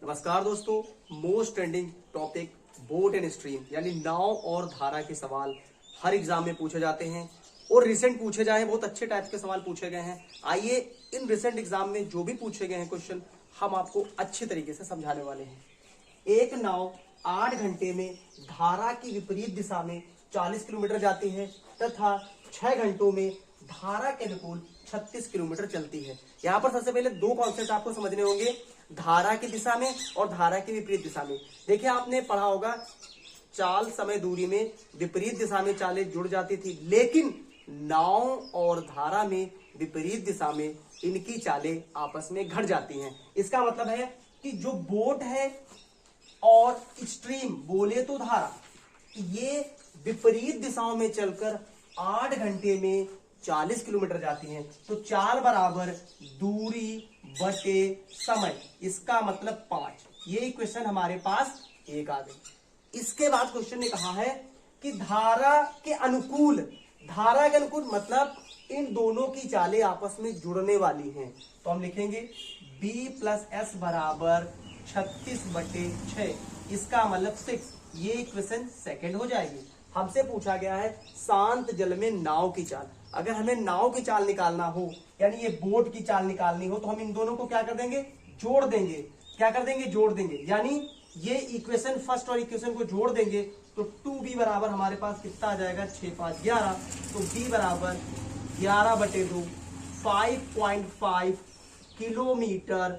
नमस्कार दोस्तों, most trending topic boat and stream यानी नाव और धारा के सवाल हर एग्जाम में पूछे जाते हैं और रिसेंट पूछे जाए बहुत अच्छे टाइप के सवाल पूछे गए हैं। आइए इन रिसेंट एग्जाम में जो भी पूछे गए हैं क्वेश्चन हम आपको अच्छे तरीके से समझाने वाले हैं। एक नाव 8 घंटे में धारा की विपरीत दिशा में 40 किलोमीटर जाती है तथा 6 घंटों में धारा के अनुकूल 36 किलोमीटर चलती है। यहाँ पर सबसे पहले दो कॉन्सेप्ट आपको समझने होंगे, धारा की दिशा में और धारा की विपरीत दिशा में। देखिए आपने पढ़ा होगा चाल समय दूरी में विपरीत दिशा में चालें जुड़ जाती थी, लेकिन नाव और धारा में विपरीत दिशा में इनकी चालें आपस में घट जाती हैं। इसका मतलब है कि जो बोट है और स्ट्रीम बोले तो धारा, ये विपरीत दिशाओं में चलकर 8 घंटे में 40 किलोमीटर जाती हैं। तो चाल बराबर दूरी बटे समय, इसका मतलब 5। ये इक्वेशन हमारे पास एक आ गई। इसके बाद क्वेश्चन ने कहा है कि धारा के अनुकूल मतलब इन दोनों की चालें आपस में जुड़ने वाली हैं। तो हम लिखेंगे b प्लस एस बराबर 36 बटे 6, इसका मतलब 6। ये इक्वेशन सेकंड हो जाएगी। हमसे पूछा गया है शांत जल में नाव की चाल। अगर हमें नाव की चाल निकालना हो यानी ये बोट की चाल निकालनी हो तो हम इन दोनों को क्या कर देंगे, जोड़ देंगे। क्या कर देंगे, जोड़ देंगे। यानी ये इक्वेशन फर्स्ट और इक्वेशन को जोड़ देंगे तो 2b बराबर हमारे पास कितना आ जाएगा, 6 5 11। तो b बराबर 11 बटे 2 5.5 किलोमीटर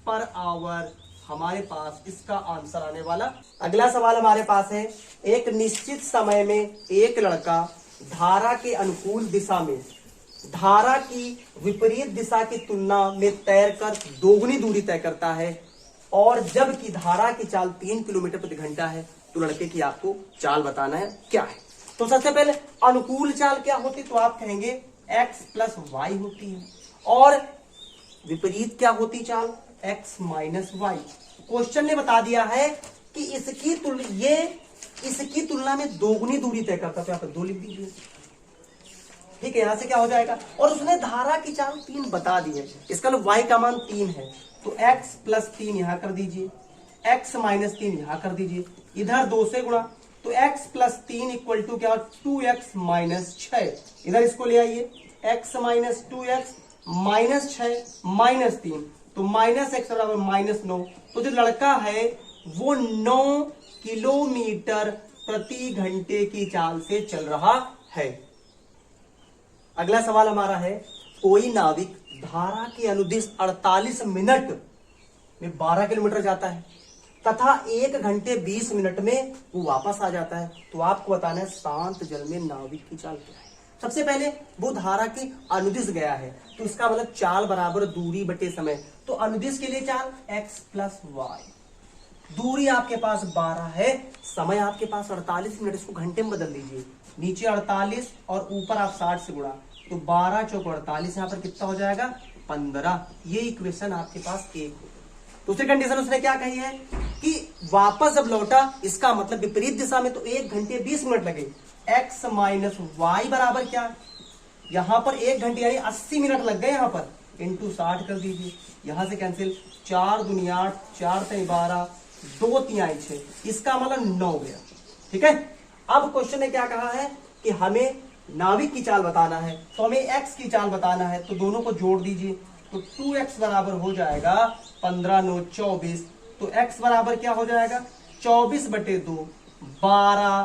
पर आवर हमारे पास इसका आंसर आने वाला। अगला सवाल हमारे पास है, एक निश्चित समय में एक लड़का धारा के अनुकूल दिशा में धारा की विपरीत दिशा की तुलना में तैरकर दोगुनी दूरी तय करता है और जबकि धारा की चाल 3 किलोमीटर प्रति घंटा है, तो लड़के की आपको चाल बताना है क्या है। तो सबसे पहले अनुकूल चाल क्या होती, तो आप कहेंगे x प्लस वाई होती है और विपरीत क्या होती चाल, x माइनस वाई। क्वेश्चन ने बता दिया है कि इसकी तुलना में दोगुनी दूरी तय करता, तो यहाँ पर 2 लिख दीजिए। ठीक है, यहां से क्या हो जाएगा, और उसने धारा की चाल 3 बता दी है, इसका y का मान 3 है, तो x प्लस 3 यहां कर दीजिए, x माइनस 3 यहां कर दीजिए, इधर 2 से गुणा, तो x प्लस 3 इक्वल टू क्या, 2x माइनस 6। इधर इसको ले आइए, x minus 2x minus 6 minus 3, तो माइनस x बराबर माइनस 9। तो जो लड़का है वो 9 किलोमीटर प्रति घंटे की चाल से चल रहा है। अगला सवाल हमारा है, कोई नाविक धारा के अनुदिश 48 मिनट में 12 किलोमीटर जाता है तथा 1 घंटे 20 मिनट में वो वापस आ जाता है। तो आपको बताना है शांत जल में नाविक की चाल क्या है। सबसे पहले वो धारा के अनुदिश गया है, तो इसका मतलब चाल बराबर दूरी बटे समय। तो अनुदिश के लिए चाल x प्लस वाई, दूरी आपके पास 12 है, समय आपके पास 48 मिनट, इसको घंटे में बदल दीजिए। नीचे 48 और ऊपर आप 60 से गुणा, तो 12 चौक 48, यहाँ पर कितना हो जाएगा, 15। ये इक्वेशन आपके पास एक हो। दूसरी कंडीशन उसने क्या कही है कि वापस जब लौटा, इसका मतलब विपरीत दिशा में, तो 1 घंटे 20 मिनट लगे। x माइनस वाई बराबर क्या, यहां पर 1 घंटे यानी 80 मिनट लग गए, यहां पर इंटू 60 कर दीजिए। यहां से कैंसिल, 4 दूनी 8, 4 3 12, 2 3 6, इसका मतलब 9 गया। ठीक है, अब क्वेश्चन ने क्या कहा है कि हमें नाविक की चाल बताना है, तो हमें x की चाल बताना है, तो दोनों को जोड़ दीजिए। तो 2x बराबर हो जाएगा 15 9 24, तो x बराबर क्या हो जाएगा, 24 बटे 2 12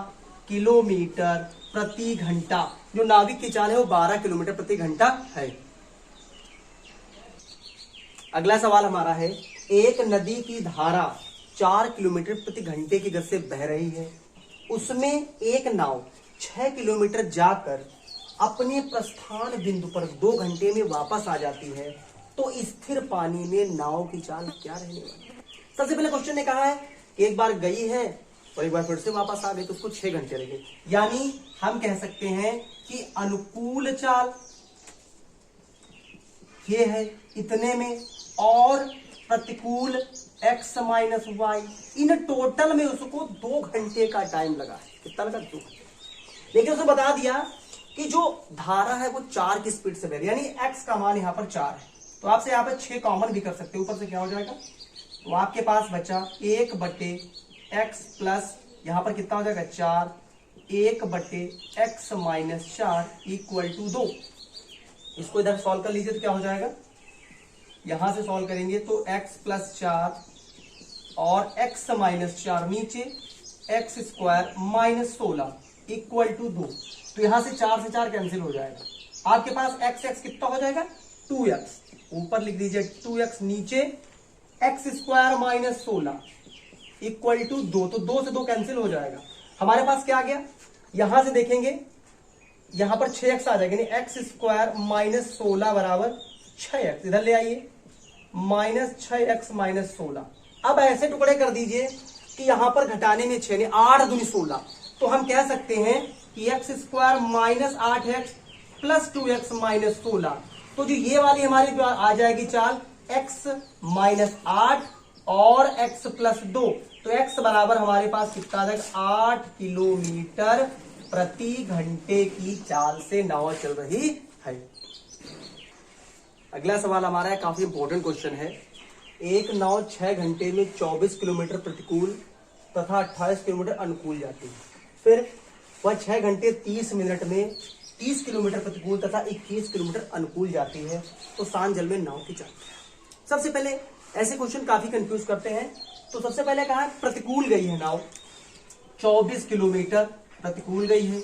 किलोमीटर प्रति घंटा। जो नाविक की चाल है वो 12 किलोमीटर प्रति घंटा है। अगला सवाल हमारा है, एक नदी की धारा 4 किलोमीटर प्रति घंटे की गति से बह रही है, उसमें एक नाव 6 किलोमीटर जाकर अपने प्रस्थान बिंदु पर 2 घंटे में वापस आ जाती है, तो स्थिर पानी में नाव की चाल क्या रहने वाली है। सबसे पहले क्वेश्चन ने कहा है कि एक बार गई है और एक बार फिर से वापस आ गई, तो उसको 6 घंटे लगे। यानी हम कह सकते हैं कि अनुकूल चाल ये है इतने में और प्रतिकूल x minus y, in total में उसको 2 घंटे का टाइम लगा है। कितना लगा, 2 घंटे। लेकिन उसने बता दिया कि जो धारा है वो 4 की स्पीड से बह रही है, यानी x का मान यहाँ पर 4 है, तो आपसे यहाँ पर 6 कॉमन भी कर सकते हैं, ऊपर से क्या हो जाएगा तो आपके पास बचा 1/x प्लस यहां पर कितना हो जाएगा 4, 1/x माइनस 4 इक्वल टू 2। इसको इधर सॉल्व कर लीजिए तो क्या हो जाएगा, यहां से सॉल्व करेंगे तो x प्लस 4 और x माइनस 4 नीचे x square minus 16 equal to 2। तो यहां से 4 से 4 कैंसिल हो जाएगा। आपके पास x कितना हो जाएगा 2x, ऊपर लिख दीजिए 2x, नीचे x square minus 16 equal to 2। तो 2 से 2 कैंसिल हो जाएगा। हमारे पास क्या आ गया, यहां से देखेंगे यहां पर 6x आ जाएगा, यानी x स्क्वायर माइनस 16 बराबर 6x। इधर ले आइए माइनस 6x माइनस 16। अब ऐसे टुकड़े कर दीजिए कि यहां पर घटाने में 6 8 दूनी 16। तो हम कह सकते हैं कि x square minus 8x plus 2x minus 16। तो जो ये वाली हमारी जो आ जाएगी चाल x माइनस 8 और x प्लस 2। तो x बराबर हमारे पास कितना आ जाएगा 8 किलोमीटर प्रति घंटे की चाल से नाव चल रही है। अगला सवाल हमारा है, काफी इंपॉर्टेंट क्वेश्चन है। एक नाव 6 घंटे में 24 किलोमीटर प्रतिकूल तथा 28 किलोमीटर अनुकूल जाती है, फिर वह 6 घंटे 30 मिनट में 30 किलोमीटर प्रतिकूल तथा 21 किलोमीटर अनुकूल जाती है, तो शांत जल में नाव की चाल। सबसे पहले ऐसे क्वेश्चन काफी कंफ्यूज करते हैं। तो सबसे पहले कहा प्रतिकूल गई है नाव, 24 किलोमीटर प्रतिकूल गई है।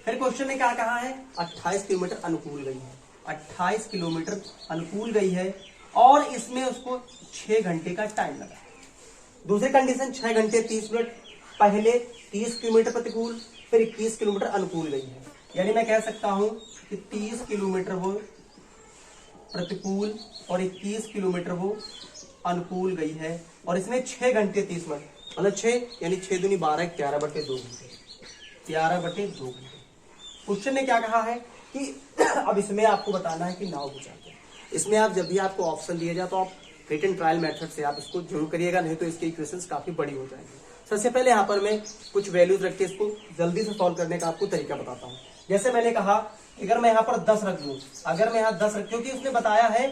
फिर क्वेश्चन ने क्या कहा है 28 किलोमीटर अनुकूल गई है, 28 किलोमीटर अनुकूल गई है और इसमें उसको 6 घंटे का टाइम लगा। दूसरी कंडीशन 6 घंटे 30 मिनट, पहले 30 किलोमीटर प्रतिकूल फिर 21 किलोमीटर अनुकूल गई है, यानी मैं कह सकता हूं कि 30 किलोमीटर वो प्रतिकूल और 21 किलोमीटर वो अनुकूल गई है। और इसमें 6 घंटे 30 मिनट, मतलब 6 यानी 6 दूनी 12, 11/2 घंटे, 11/2 घंटे। क्वेश्चन ने क्या कहा है कि अब इसमें आपको बताना है कि नाव बुझाते हैं। इसमें आप जब भी आपको ऑप्शन दिया जाए तो आप रिटन ट्रायल मेथड से आप इसको जरूर करिएगा, नहीं तो इसकी इक्वेशंस काफी बड़ी हो जाएंगी। सबसे पहले यहाँ पर मैं कुछ वैल्यूज रख के इसको जल्दी से सॉल्व करने का आपको तरीका बताता हूँ। जैसे मैंने कहा अगर मैं यहाँ पर 10 रख दूं, अगर मैं यहाँ 10 रख, क्योंकि उसने बताया है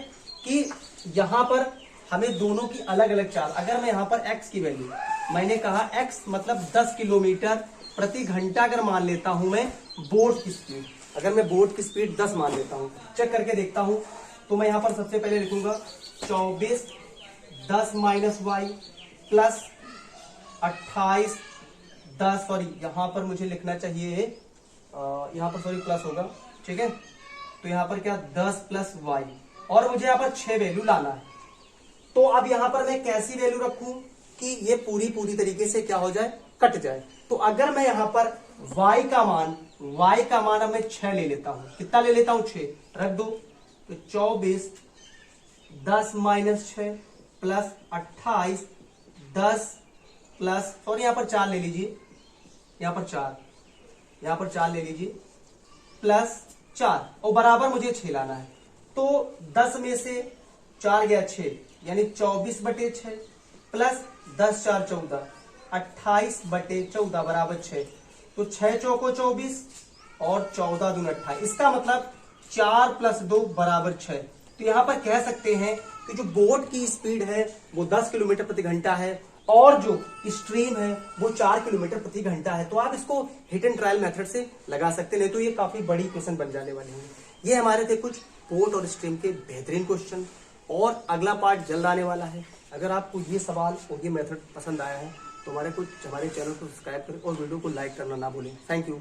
कि यहाँ पर हमें दोनों की अलग अलग चाल। अगर मैं यहाँ पर x की वैल्यू, मैंने कहा x मतलब 10 किलोमीटर प्रति घंटा अगर मान लेता हूं मैं बोट की स्पीड, अगर मैं बोट की स्पीड 10 मान लेता हूं, चेक करके देखता हूं, तो मैं यहां पर सबसे पहले लिखूंगा 24 10 माइनस वाई प्लस 28 10, सॉरी यहां पर मुझे लिखना चाहिए यहां पर सॉरी प्लस होगा, ठीक है। तो यहां पर क्या 10 प्लस वाई और मुझे यहां पर 6 वैल्यू लाना है। तो अब यहां पर मैं कैसी वैल्यू रखूं कि ये पूरी तरीके से क्या हो जाए, कट जाए। तो अगर मैं यहां पर y का मान अब मैं 6 ले लेता हूं, कितना ले लेता हूं 6 रख दो, तो 24 10 माइनस 6 प्लस 28 10 प्लस सॉरी यहां पर 4 ले लीजिए, यहां पर 4 ले लीजिए प्लस 4 और बराबर मुझे 6 लाना है। तो 10 में से 4 गया 6, यानी 24/6 प्लस 10 4 14, 28/14 बराबर 6। तो 6 चौको 24 और 14 दूनी 28। इसका मतलब 4 प्लस 2 बराबर 6। तो यहां पर कह सकते हैं कि जो बोट की स्पीड है वो 10 किलोमीटर प्रति घंटा है और जो स्ट्रीम है वो 4 किलोमीटर प्रति घंटा है। तो आप इसको हिट एंड ट्रायल मेथड से लगा सकते हैं, तो ये काफी बड़ी क्वेश्चन बन जाने वाले हैं। ये हमारे थे कुछ बोट और स्ट्रीम के बेहतरीन क्वेश्चन, और अगला पार्ट जल्द आने वाला है। अगर आपको ये सवाल और ये मेथड पसंद आया है तो हमारे चैनल को सब्सक्राइब करें और वीडियो को लाइक करना ना भूलें। Thank you.